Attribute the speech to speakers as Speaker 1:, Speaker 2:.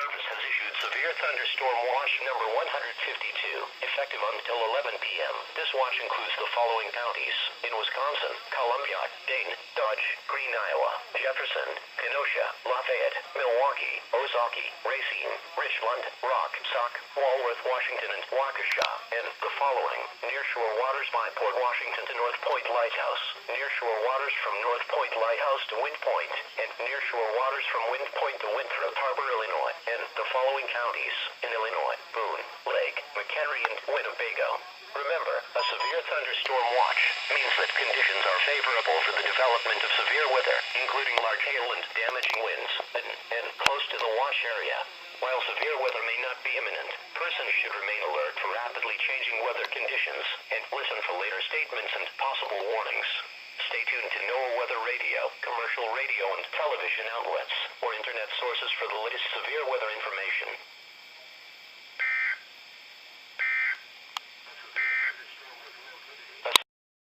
Speaker 1: Service has issued severe thunderstorm watch number 152, effective until 11 p.m. This watch includes the following counties: in Wisconsin, Columbia, Dane, Dodge, Green, Iowa, Jefferson, Kenosha, Lafayette, Milwaukee, Ozaukee, Racine, Richland, Rock, Sauk, Walworth, Washington, and Waukesha. And the following: nearshore waters by Port Washington to North Point Lighthouse, nearshore waters from North Point Lighthouse to Wind Point, and nearshore waters from Wind Point to Winthrop Harbor, Illinois. And the following counties in Illinois: Boone, Lake, McHenry, and Winnebago. Remember, a severe thunderstorm watch means that conditions are favorable for the development of severe weather, including large hail and damaging winds, and close to the watch area. While severe weather may not be imminent, persons should remain alert for rapidly changing weather conditions and listen for later statements and possible warnings. Stay tuned to NOAA Weather Radio, commercial radio and television outlets, or internet sources for the latest severe weather information.